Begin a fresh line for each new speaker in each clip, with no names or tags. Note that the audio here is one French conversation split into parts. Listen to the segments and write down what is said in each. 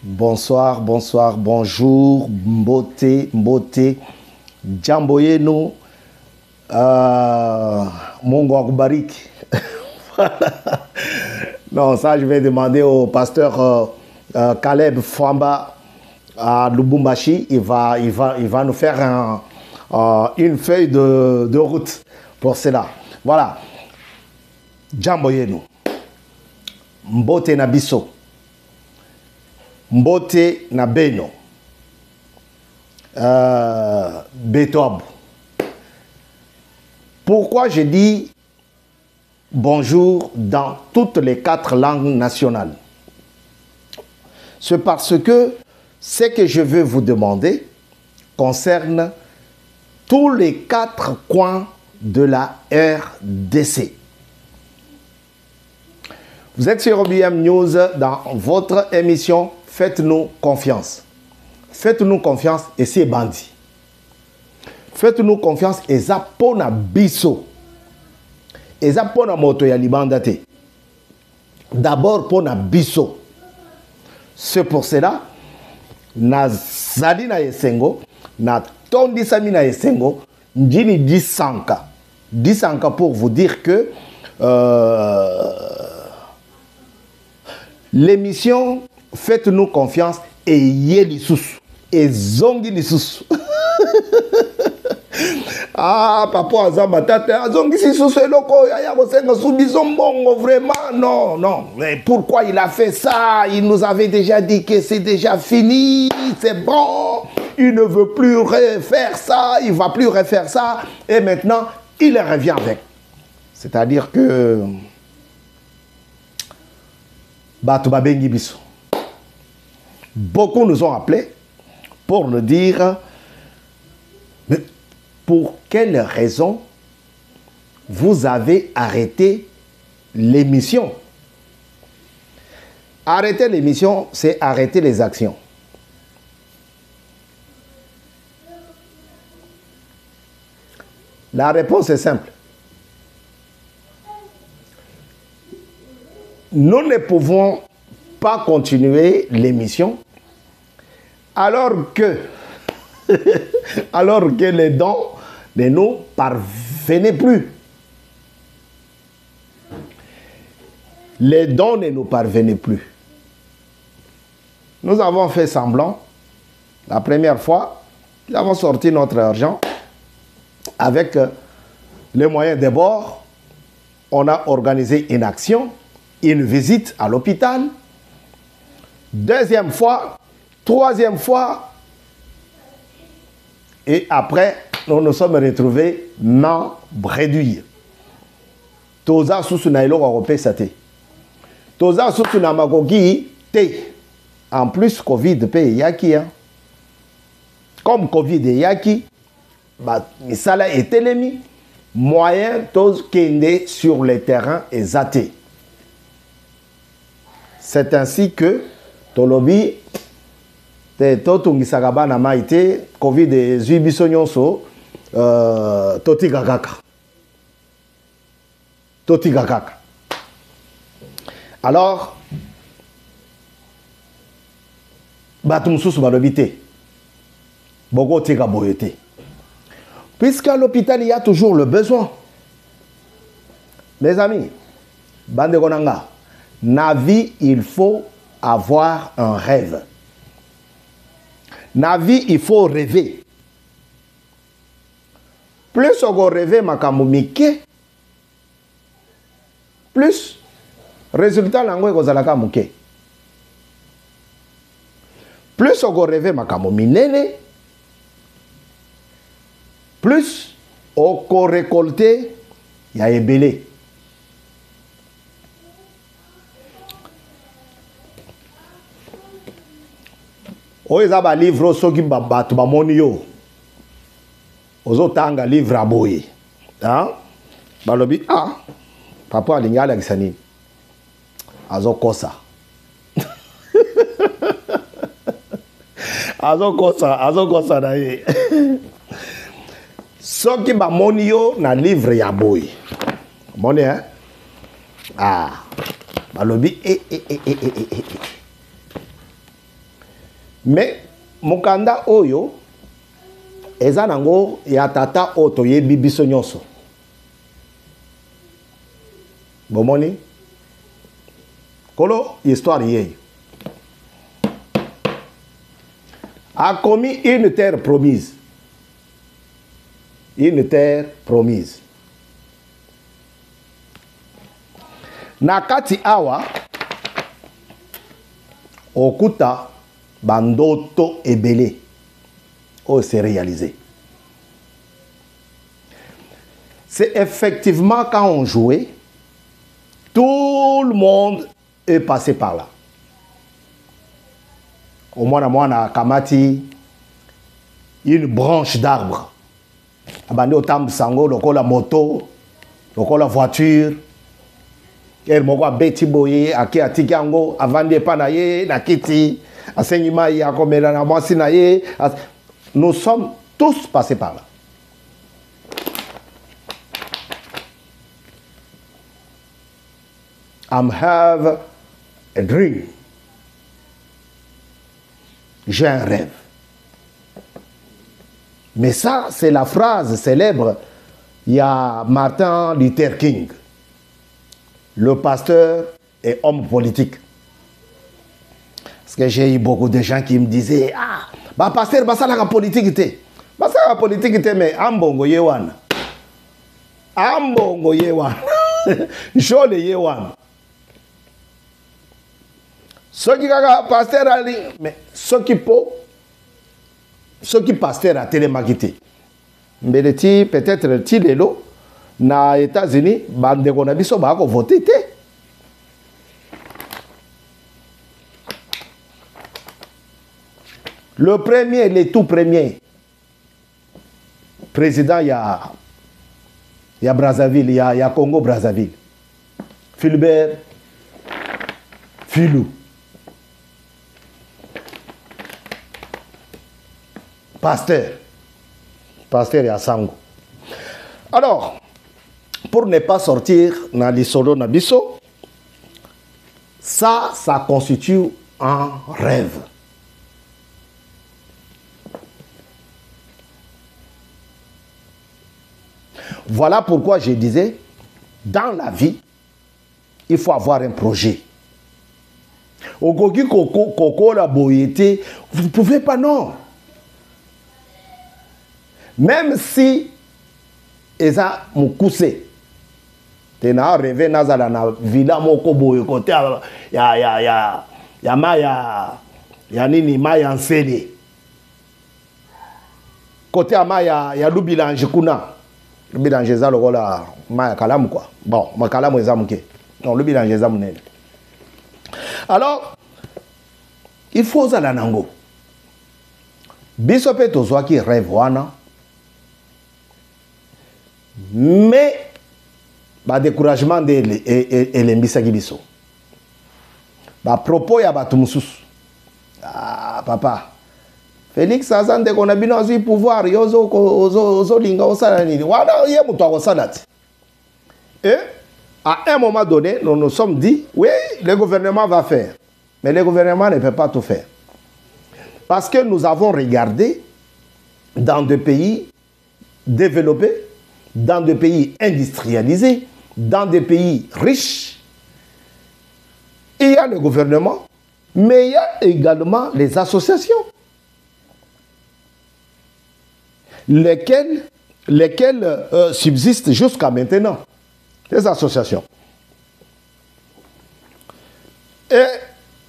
Bonsoir, bonsoir, bonjour, mbote, mbote, jamboyeno, Mungu akubariki. Non, ça je vais demander au pasteur Caleb Fwamba à Lubumbashi. Il va nous faire une feuille de route pour cela. Voilà. Jamboyeno, mbote na biso. Mbote na beno. Betoab. Pourquoi je dis bonjour dans toutes les 4 langues nationales? C'est parce que ce que je veux vous demander concerne tous les 4 coins de la RDC. Vous êtes sur OBM News dans votre émission Faites-nous confiance. Faites-nous confiance et c'est bandit. Faites-nous confiance et ça pona biso. Et ça pona moto ya libandate. D'abord pona biso. C'est pour cela, na zali na yesengo, na tondi sami na yesengo, njini 10 sanka. 10 sanka pour vous dire que l'émission Faites-nous confiance et yé lissus. Et zongi lissus. Ah, papa azamba tata, zongi lissus eloko ya kosenga subizombongo vraiment non, non. Mais pourquoi il a fait ça? Il nous avait déjà dit que c'est déjà fini, c'est bon. Il ne veut plus refaire ça, il va plus refaire ça et maintenant, il revient avec. C'est-à-dire que Batuba bengi biso. Beaucoup nous ont appelés pour nous dire mais pour quelle raison vous avez arrêté l'émission. Arrêter l'émission, c'est arrêter les actions. La réponse est simple. Nous ne pouvons pas continuer l'émission alors que les dons ne nous parvenaient plus. Les dons ne nous parvenaient plus. Nous avons fait semblant. La première fois, nous avons sorti notre argent avec les moyens de bord. On a organisé une action, une visite à l'hôpital. Deuxième fois, troisième fois, et après, nous nous sommes retrouvés non réduits. Toza susuna ilo warope sate. Toza susuna magogi te. En plus, Covid pe yaki. Comme Covid yaki, misala est ennemi. Moyen toz kende sur le terrain et zate. C'est ainsi que Tolobi, Totungisaka bana maite, Covid zuibiso nyonso, Totigakaka. Totigakaka. Alors, Batumsusu balobite, Bogo Tiga boyete. Puisqu'à l'hôpital, il y a toujours le besoin. Mes amis, Bande Gonanga, na vie, il faut avoir un rêve. Na vie, il faut rêver. Plus on rêve makamumike, plus résultat langwe kozalaka muke. Plus on rêve makamuminene, plus on récolter ya ebele. Oza ba livre soki batu ba moni yo. Ozo tanga livre aboye. Hein? Balobi papa alingala kisani. Azo kosa. Azo kosa na ye. Soki ba moni yo na livre ya boye. Moni hein? Balobi Mais mokanda oyo eza nango ya tata oto yebi biso nyonso. Bomoni kolo histoire yeye a commis une terre promise. Une terre promise. Nakati awa okuta bandoto ebele o s'est réalisé. C'est effectivement quand on jouait, tout le monde est passé par là. Au moins, on a kamati une branche d'arbre. Abandé au tam sango, la moto, la voiture. El moko beti boye aki atikango avande panaye na kiti asenyima ya komela na mwasi na ye. Nous sommes tous passés par là. I have a dream. J'ai un rêve. Mais ça, c'est la phrase célèbre. Il y a Martin Luther King, le pasteur et homme politique. Parce que j'ai eu beaucoup de gens qui me disaient, ah, bah pasteur, bah ça la politique était. Bah ça la politique était, mais ambongo yewan. Ambongo yewan. Jole yewan. Ce qui est pasteur ali, mais ce qui pasteur a télémarketé. Mais peut-être Tilelo, na États-Unis, bande de konabiso ba ko voté té. Le premier, le tout premier président, il y a Brazzaville, il y a Congo Brazzaville. Philbert Filou. Pasteur et Sango. Alors, pour ne pas sortir dans les solos Nabiso, ça constitue un rêve. Voilà pourquoi je disais, dans la vie, il faut avoir un projet. Au Gogi Koko la boyété, vous ne pouvez pas, non. Même si Eza Moukousse, tu n'as rêvé nazala na villa moko boye côté ya nini maya nsele. Côté maya ya Lubilange kuna. Lubilange za lokola maya kalamu quoi. Bon, ma kalamu eza muke. Non, Lubilange eza munene. Alors, il faut zala nango. Biso pe tozwa ki rêve wana. Mais ba découragement de elembisa kibiso. Ba propos ya batu mususu. Ah papa. Félix Azande qu'on a bien aussi pouvoir yozo linga osala nini. Wana ye mutu akosala ti. Et à un moment donné, nous nous sommes dit oui, le gouvernement va faire. Mais le gouvernement ne peut pas tout faire. Parce que nous avons regardé dans des pays développés, dans des pays industrialisés, dans des pays riches, il y a le gouvernement, mais il y a également les associations, lesquelles subsistent jusqu'à maintenant. Les associations. Et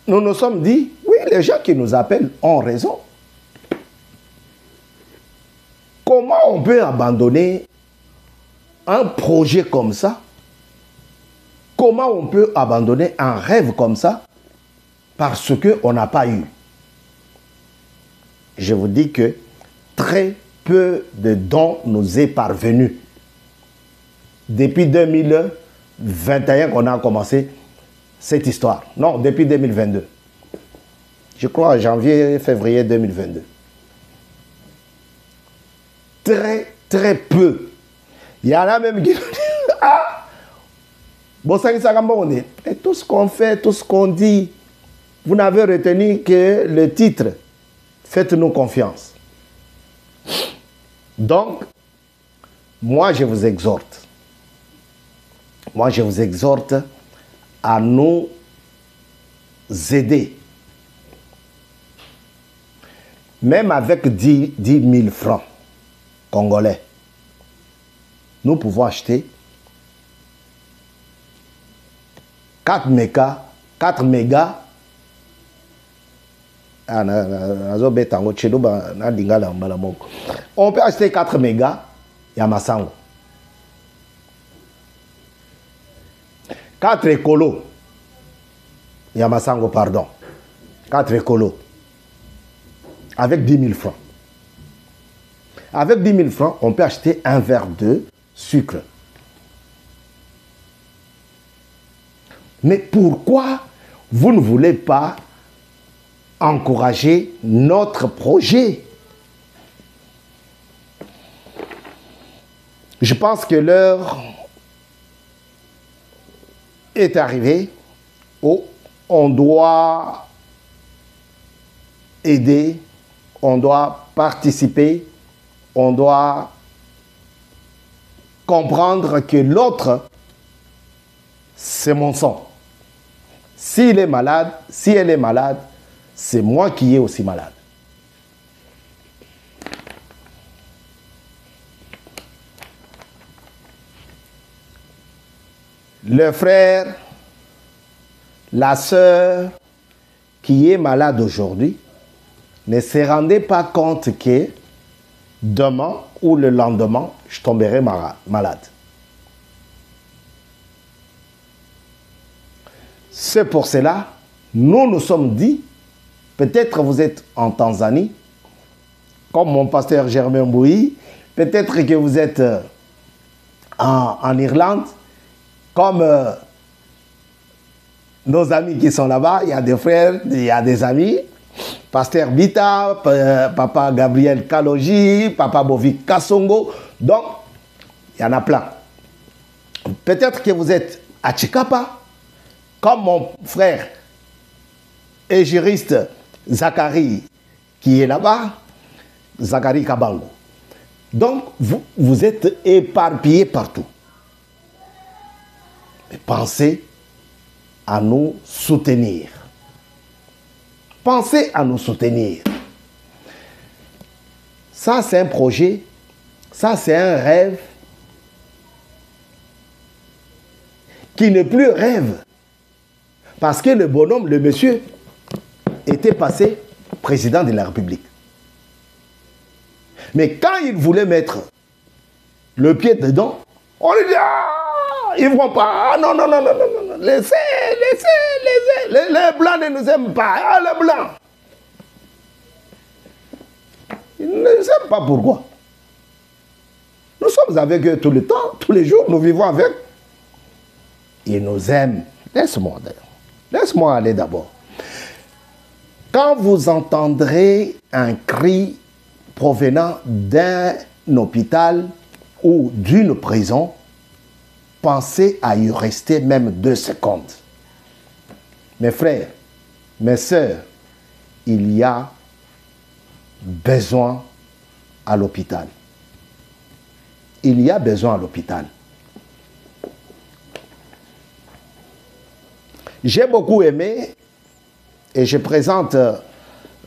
nous nous sommes dit, oui, les gens qui nous appellent ont raison. Comment on peut abandonner un projet comme ça? Comment on peut abandonner un rêve comme ça parce qu'on n'a pas eu? Je vous dis que très peu de dons nous est parvenu. Depuis 2021 qu'on a commencé cette histoire. Non, depuis 2022. Je crois janvier, février 2022. Très, très peu. Il y en a même qui disent, ah, bon, ça, et tout ce qu'on fait, tout ce qu'on dit, vous n'avez retenu que le titre. Faites-nous confiance. Donc, moi je vous exhorte. Moi je vous exhorte à nous aider. Même avec 10 000 francs congolais, nous pouvons acheter 4 mégas. On peut acheter 4 mégas Yamasango. 4 écolos. Yamasango, pardon. 4 écolos. Avec 10 000 francs. Avec 10 000 francs, on peut acheter un verre de sucre. Mais pourquoi vous ne voulez pas encourager notre projet? Je pense que l'heure est arrivée où on doit aider, on doit participer, on doit comprendre que l'autre, c'est mon sang. S'il est malade, si elle est malade, c'est moi qui est aussi malade. Le frère, la sœur qui est malade aujourd'hui ne se rendait pas compte que demain ou le lendemain, je tomberai malade. C'est pour cela, nous nous sommes dit, peut-être vous êtes en Tanzanie, comme mon pasteur Germain Bouy, peut-être que vous êtes en Irlande, comme nos amis qui sont là-bas, il y a des frères, il y a des amis, pasteur Bita, papa Gabriel Kaloji, papa Bovi Kassongo, donc il y en a plein. Peut-être que vous êtes à Chikapa, comme mon frère et juriste Zachary qui est là-bas, Zachary Kabango. Donc, vous êtes éparpillés partout. Mais pensez à nous soutenir. Pensez à nous soutenir. Ça, c'est un projet, ça, c'est un rêve qui n'est plus rêve. Parce que le bonhomme, le monsieur, était passé président de la République. Mais quand il voulait mettre le pied dedans, on lui dit, ah, ils ne vont pas, ah, non, non, non, non, non, non, laissez, les blancs ne nous aiment pas, ah, les blancs. Ils ne nous aiment pas, pourquoi? Nous sommes avec eux tout le temps, tous les jours, nous vivons avec. Ils nous aiment. Laisse-moi d'ailleurs. Laisse-moi aller d'abord. Quand vous entendrez un cri provenant d'un hôpital ou d'une prison, pensez à y rester même 2 secondes. Mes frères, mes sœurs, il y a besoin à l'hôpital. Il y a besoin à l'hôpital. J'ai beaucoup aimé et je présente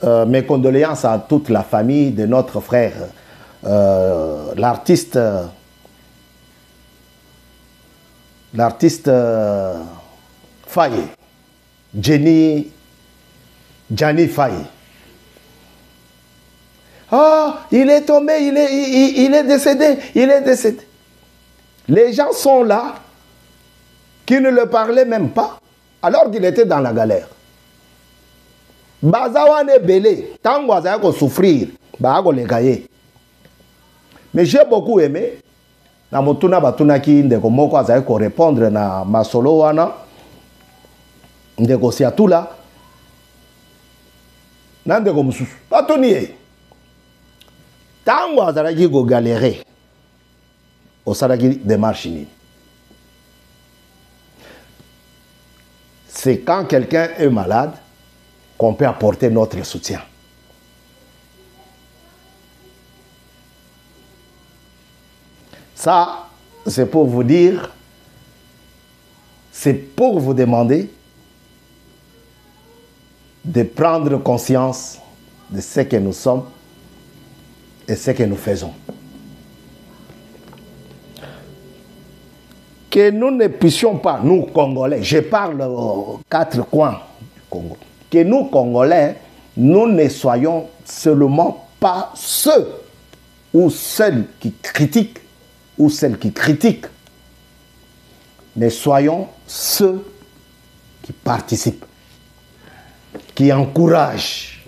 mes condoléances à toute la famille de notre frère, l'artiste Faye, Gianni Faye. Ah, il est tombé, il est décédé, il est décédé. Les gens sont là qui ne le parlaient même pas alors qu'il était dans la galère. Bazawane belé, tant qu'on souffrir, mais j'ai beaucoup aimé. Na motuna batuna ki ndeko moko azaye ko répondre na masolo wana ndeko siatula na ndeko mususu batuni tango azalaki ko galérer osalaki démarche nini. C'est quand quelqu'un est malade qu'on peut apporter notre soutien. Ça, c'est pour vous dire, c'est pour vous demander de prendre conscience de ce que nous sommes et ce que nous faisons. Que nous ne puissions pas, nous Congolais, je parle aux 4 coins du Congo, que nous Congolais, nous ne soyons seulement pas ceux ou celles qui critiquent ou celles qui critiquent, mais soyons ceux qui participent, qui encouragent.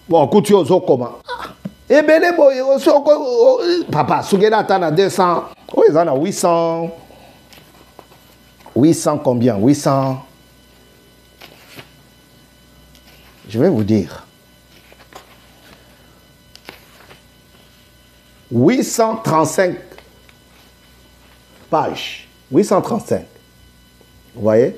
Bon, écoutez, comment? Eh bien, papa, si vous avez 200, oh, ils en ont 800. 800 combien? 800. Je vais vous dire. 835 pages. 835. Vous voyez?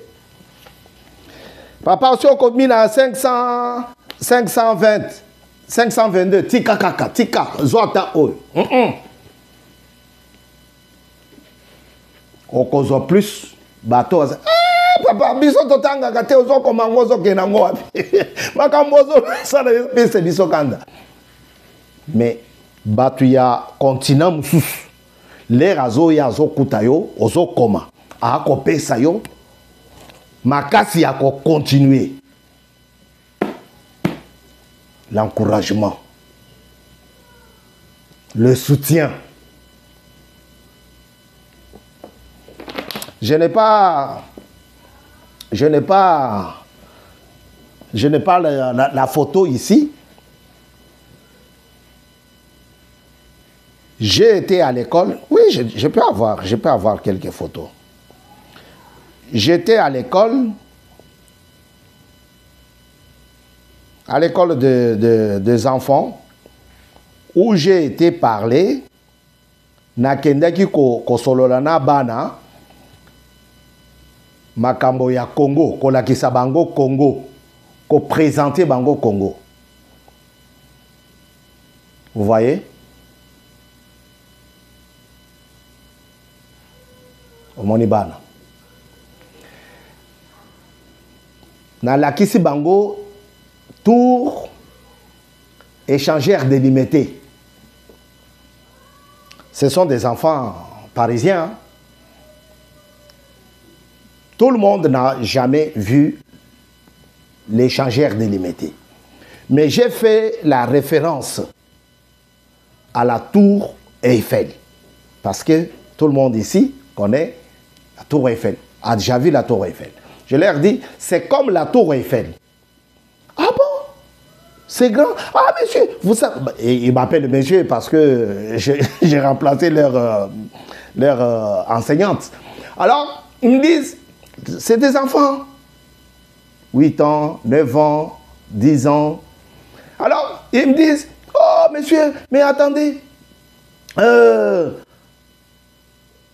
Papa, si on combine à 500, 520, 522, tika kaka, tika, zota oi. On cause plus, bateau. Papa, biso totanga kate ozo komangozo kenango wapi. Makambozo ça c'est biso kanda. Mais batu ya continent mususu. Les razo ya zo kutayo, ozo koma. Ako pesa yo. Makasi ya ko continuer. L'encouragement. Le soutien. Je n'ai pas la photo ici. J'ai été à l'école. Oui, je peux avoir quelques photos. J'étais à l'école des enfants où j'ai été parlé nakendaki ko sololana bana makambo ya Congo, kolakisa bango Congo, ko présenter bango Congo. Vous voyez? Omoni bana. Na lakisi bango tour échangeurs délimités. Ce sont des enfants parisiens. Hein? Tout le monde n'a jamais vu l'échangeur délimité. Mais j'ai fait la référence à la tour Eiffel. Parce que tout le monde ici connaît la tour Eiffel, a déjà vu la tour Eiffel. Je leur dis, c'est comme la tour Eiffel. Ah bon? C'est grand. Ah monsieur, vous savez. Et ils m'appellent monsieur parce que j'ai remplacé leur enseignante. Alors, ils me disent, c'est des enfants. 8 ans, 9 ans, 10 ans. Alors, ils me disent, oh monsieur, mais attendez.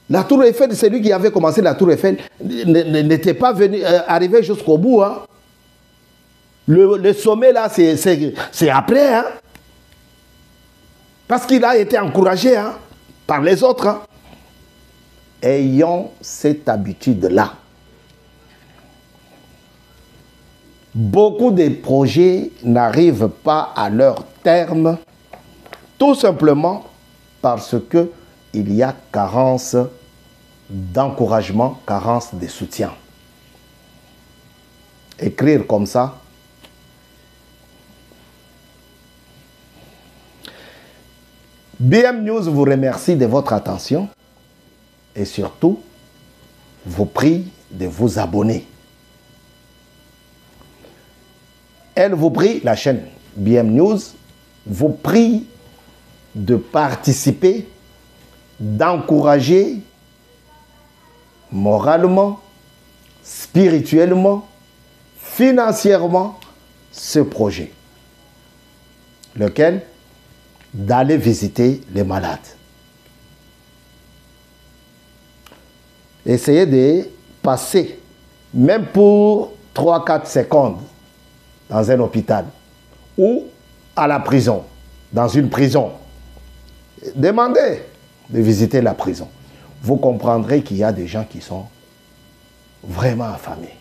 La tour Eiffel, c'est lui qui avait commencé la tour Eiffel, n'était pas venu, arrivé jusqu'au bout. Hein. Le sommet là, c'est après. Hein. Parce qu'il a été encouragé hein, par les autres. Hein. Ayons cette habitude-là. Beaucoup de projets n'arrivent pas à leur terme, tout simplement parce qu'il y a carence d'encouragement, carence de soutien. Écrire comme ça, BM News vous remercie de votre attention et surtout vous prie de vous abonner. Elle vous prie, la chaîne BM News vous prie de participer, d'encourager moralement, spirituellement, financièrement ce projet, lequel d'aller visiter les malades. Essayez de passer, même pour 3-4 secondes, dans un hôpital ou à la prison, dans une prison, demandez de visiter la prison. Vous comprendrez qu'il y a des gens qui sont vraiment affamés.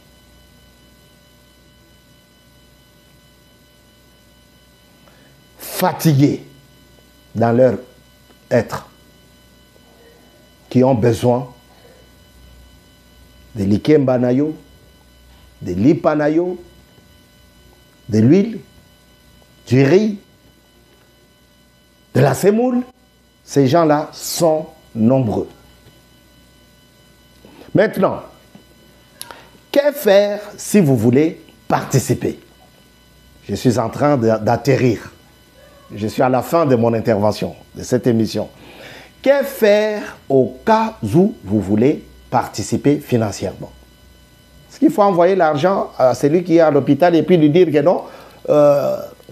Fatigués dans leur être, qui ont besoin de l'ikembanayo, de l'ipanayo, de l'huile, du riz, de la semoule. Ces gens-là sont nombreux. Maintenant, que faire si vous voulez participer? Je suis en train d'atterrir. Je suis à la fin de mon intervention, de cette émission. Que faire au cas où vous voulez participer financièrement? Est-ce qu'il faut envoyer l'argent à celui qui est à l'hôpital et puis lui dire que non?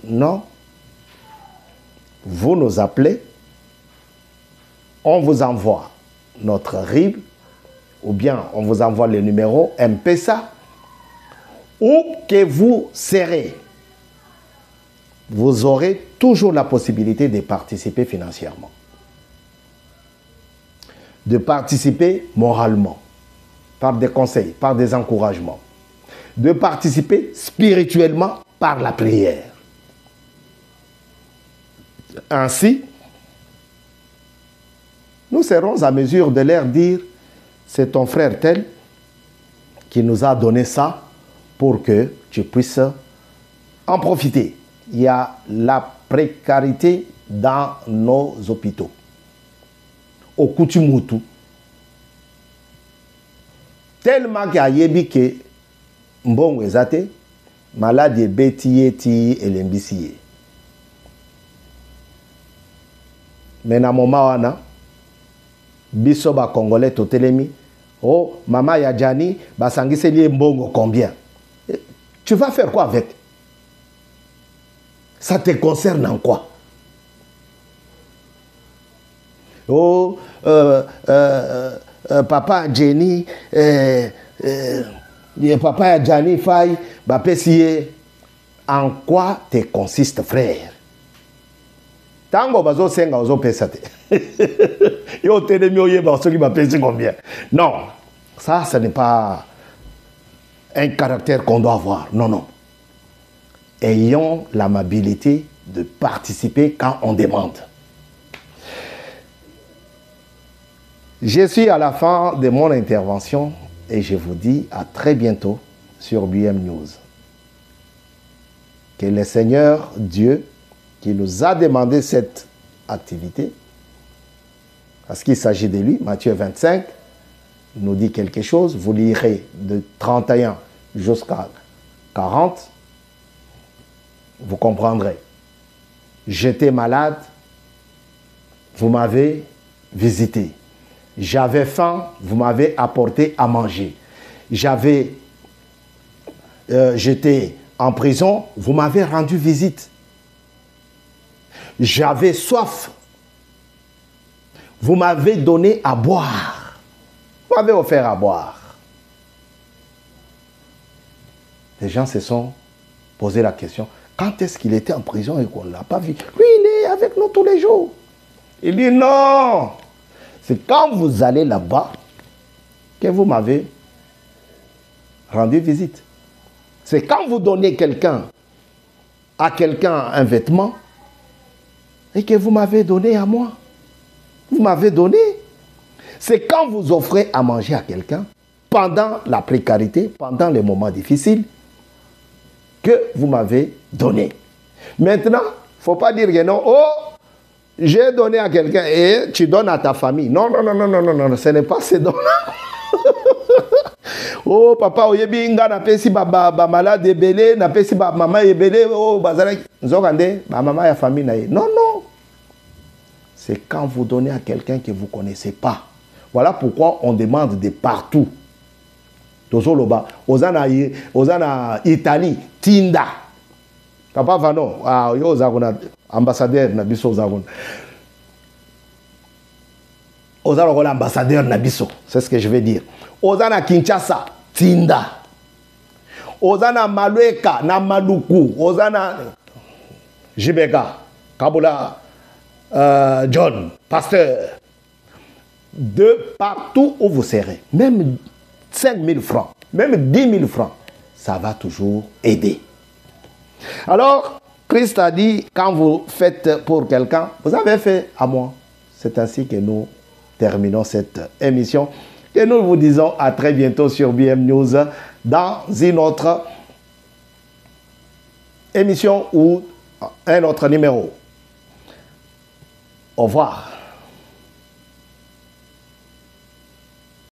Non. Vous nous appelez, on vous envoie notre RIB, ou bien on vous envoie le numéro M-Pesa, où que vous serez. Vous aurez toujours la possibilité de participer financièrement, de participer moralement, par des conseils, par des encouragements, de participer spirituellement par la prière. Ainsi, nous serons à mesure de leur dire, c'est ton frère tel qui nous a donné ça pour que tu puisses en profiter. Il y a la précarité dans nos hôpitaux. Au Kutumutu. Tellement qu'il y a yebi que mbongo ezate, malade betiye ti elembisiye. Mais na moment wana, biso ba congolais totelemi, oh mama ya Jani, basangise liye mbongo combien? Tu vas faire quoi avec? Ça te concerne en quoi? Oh, papa Jenny, papa Jani Faye, en quoi te consiste, frère? Tango bazo senga ozo pesate. Yo tenemi oyeba soki ba pesi combien? Non, ça ce n'est pas un caractère qu'on doit avoir. Non, non. Ayons l'amabilité de participer quand on demande. Je suis à la fin de mon intervention et je vous dis à très bientôt sur BM News. Que le Seigneur Dieu qui nous a demandé cette activité, parce qu'il s'agit de lui, Matthieu 25, nous dit quelque chose, vous lirez de 31 jusqu'à 40, vous comprendrez. J'étais malade, vous m'avez visité. J'avais faim, vous m'avez apporté à manger. J'étais en prison, vous m'avez rendu visite. J'avais soif, vous m'avez donné à boire. Vous m'avez offert à boire. Les gens se sont posé la question, quand est-ce qu'il était en prison et qu'on ne l'a pas vu? Lui, il est avec nous tous les jours. Il dit non. C'est quand vous allez là-bas que vous m'avez rendu visite. C'est quand vous donnez à quelqu'un un vêtement et que vous m'avez donné à moi. Vous m'avez donné. C'est quand vous offrez à manger à quelqu'un pendant la précarité, pendant les moments difficiles, que vous m'avez donné. Maintenant, il ne faut pas dire que non, oh, j'ai donné à quelqu'un et tu donnes à ta famille. Non, non, non, non, non, non, non, ce n'est pas ce don. Oh, papa, oyebi nga na pesi ba malade ebele, na pesi ba maman ebele, oh, bazalaki, nzokande, ba maman ya famille na ye. Non, non. C'est quand vous donnez à quelqu'un que vous ne connaissez pas. Voilà pourquoi on demande de partout. Tozoloba, ozana Italie, Tinda. Papa Vano, yo zagona ambassadeur na biso zagona. Ozana ambassadeur na biso, c'est ce que je veux dire. Ozana Kinshasa, Tinda. Ozana Malueka na Maluku, Ozana Jibeka. Kabola, John, pasteur, de partout où vous serez, même 5 000 francs, même 10 000 francs, ça va toujours aider. Alors, Christ a dit, quand vous faites pour quelqu'un, vous avez fait à moi. C'est ainsi que nous terminons cette émission. Et nous vous disons à très bientôt sur BM News dans une autre émission ou un autre numéro. Au revoir.